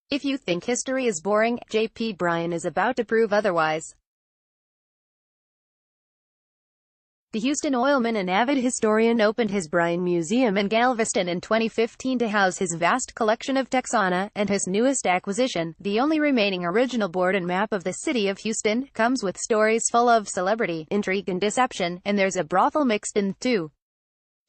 If you think history is boring, J.P. Bryan is about to prove otherwise. The Houston oilman and avid historian opened his Bryan Museum in Galveston in 2015 to house his vast collection of Texana, and his newest acquisition, the only remaining original board and map of the city of Houston, comes with stories full of celebrity, intrigue and deception, and there's a brothel mixed in too.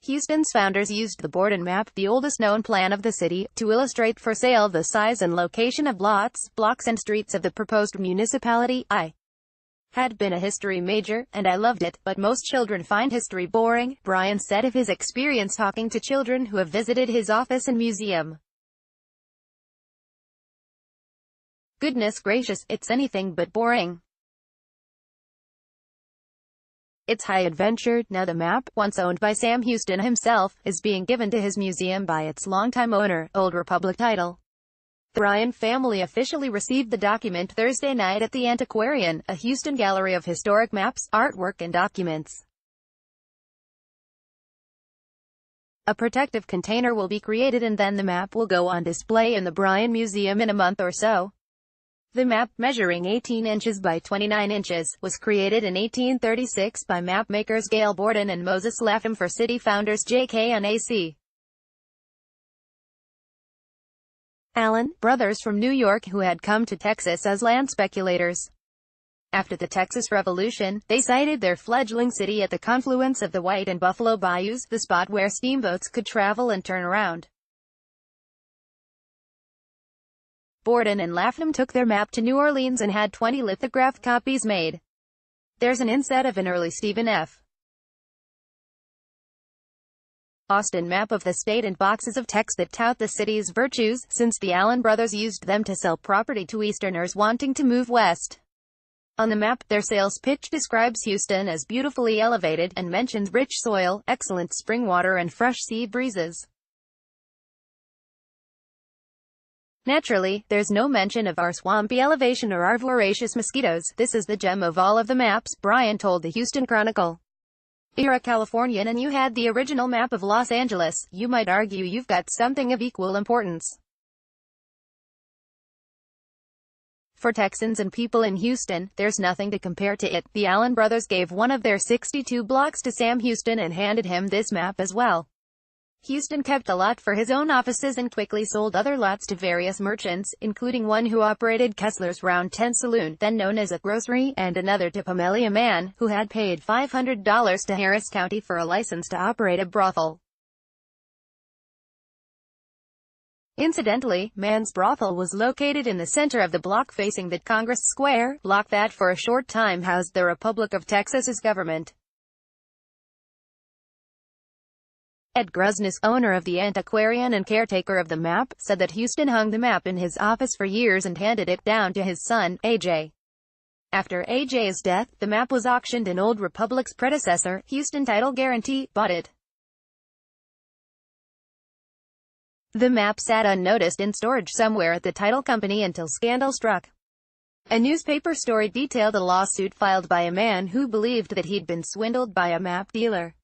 Houston's founders used the board and map, the oldest known plan of the city, to illustrate for sale the size and location of lots, blocks and streets of the proposed municipality. I had been a history major, and I loved it, but most children find history boring, Bryan said of his experience talking to children who have visited his office and museum. Goodness gracious, it's anything but boring. It's high adventure. Now the map, once owned by Sam Houston himself, is being given to his museum by its longtime owner, Old Republic Title. The Bryan family officially received the document Thursday night at the Antiquarian, a Houston gallery of historic maps, artwork and documents. A protective container will be created and then the map will go on display in the Bryan Museum in a month or so. The map, measuring 18 inches by 29 inches, was created in 1836 by mapmakers Gail Borden and Moses Lapham for city founders J.K. and A.C. Allen, brothers from New York who had come to Texas as land speculators. After the Texas Revolution, they sited their fledgling city at the confluence of the White and Buffalo Bayous, the spot where steamboats could travel and turn around. Borden and Lapham took their map to New Orleans and had 20 lithographed copies made. There's an inset of an early Stephen F. Austin map of the state and boxes of text that tout the city's virtues, since the Allen brothers used them to sell property to Easterners wanting to move west. On the map, their sales pitch describes Houston as beautifully elevated, and mentions rich soil, excellent spring water and fresh sea breezes. Naturally, there's no mention of our swampy elevation or our voracious mosquitoes. This is the gem of all of the maps, Bryan told the Houston Chronicle. If you're a Californian and you had the original map of Los Angeles, you might argue you've got something of equal importance. For Texans and people in Houston, there's nothing to compare to it. The Allen brothers gave one of their 62 blocks to Sam Houston and handed him this map as well. Houston kept a lot for his own offices and quickly sold other lots to various merchants, including one who operated Kessler's Round 10 Saloon, then known as a grocery, and another to Pamelia Mann, who had paid $500 to Harris County for a license to operate a brothel. Incidentally, Mann's brothel was located in the center of the block facing the Congress Square, block that for a short time housed the Republic of Texas's government. Ed Grusnes, owner of the Antiquarian and caretaker of the map, said that Houston hung the map in his office for years and handed it down to his son, A.J. After A.J.'s death, the map was auctioned and Old Republic's predecessor, Houston Title Guarantee, bought it. The map sat unnoticed in storage somewhere at the title company until scandal struck. A newspaper story detailed a lawsuit filed by a man who believed that he'd been swindled by a map dealer.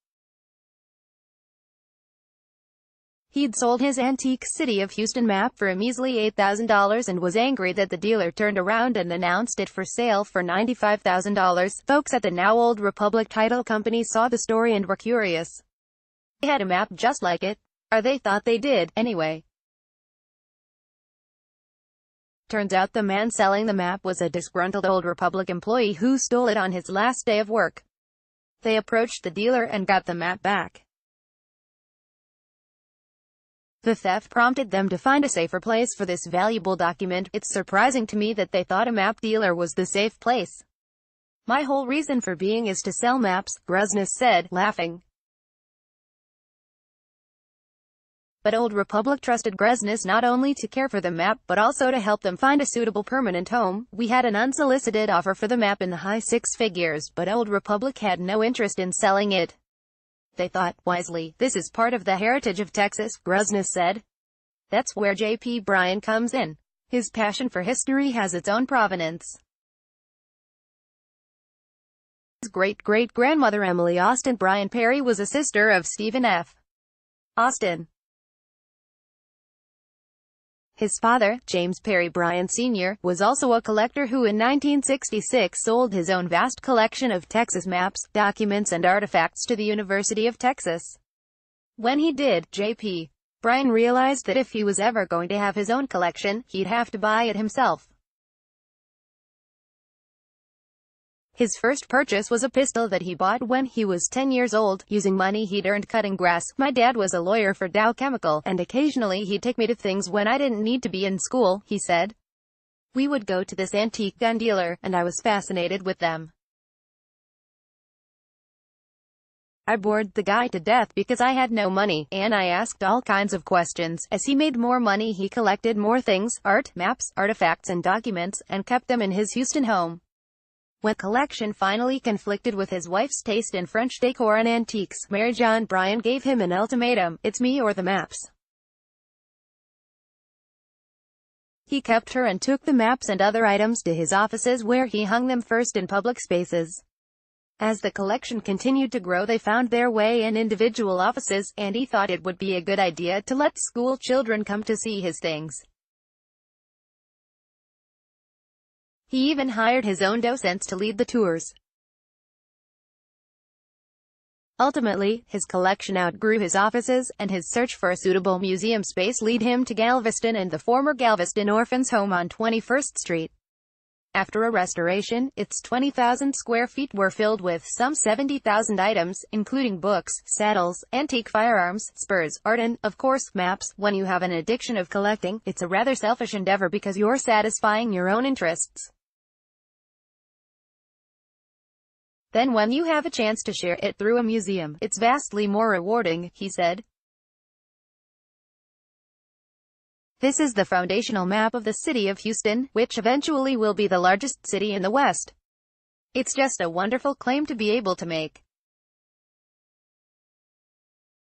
He'd sold his antique City of Houston map for a measly $8,000 and was angry that the dealer turned around and announced it for sale for $95,000. Folks at the now Old Republic Title Company saw the story and were curious. They had a map just like it. Or they thought they did, anyway. Turns out the man selling the map was a disgruntled Old Republic employee who stole it on his last day of work. They approached the dealer and got the map back. The theft prompted them to find a safer place for this valuable document. It's surprising to me that they thought a map dealer was the safe place. My whole reason for being is to sell maps, Grusnes said, laughing. But Old Republic trusted Grusnes not only to care for the map, but also to help them find a suitable permanent home. We had an unsolicited offer for the map in the high six figures, but Old Republic had no interest in selling it. They thought, wisely, this is part of the heritage of Texas, Grusnes said. That's where J.P. Bryan comes in. His passion for history has its own provenance. His great-great-grandmother Emily Austin Bryan Perry was a sister of Stephen F. Austin. His father, James Perry Bryan Sr., was also a collector who in 1966 sold his own vast collection of Texas maps, documents and artifacts to the University of Texas. When he did, J.P. Bryan realized that if he was ever going to have his own collection, he'd have to buy it himself. His first purchase was a pistol that he bought when he was 10 years old, using money he'd earned cutting grass. My dad was a lawyer for Dow Chemical, and occasionally he'd take me to things when I didn't need to be in school, he said. We would go to this antique gun dealer, and I was fascinated with them. I bored the guy to death because I had no money, and I asked all kinds of questions. As he made more money, he collected more things, art, maps, artifacts and documents, and kept them in his Houston home. When collection finally conflicted with his wife's taste in French decor and antiques, Mary John Bryan gave him an ultimatum: it's me or the maps. He kept her and took the maps and other items to his offices where he hung them first in public spaces. As the collection continued to grow, they found their way in individual offices, and he thought it would be a good idea to let school children come to see his things. He even hired his own docents to lead the tours. Ultimately, his collection outgrew his offices, and his search for a suitable museum space led him to Galveston and the former Galveston Orphans' Home on 21st Street. After a restoration, its 20,000 square feet were filled with some 70,000 items, including books, saddles, antique firearms, spurs, art and, of course, maps. When you have an addiction of collecting, it's a rather selfish endeavor because you're satisfying your own interests. Then when you have a chance to share it through a museum, it's vastly more rewarding, he said. This is the foundational map of the city of Houston, which eventually will be the largest city in the West. It's just a wonderful claim to be able to make.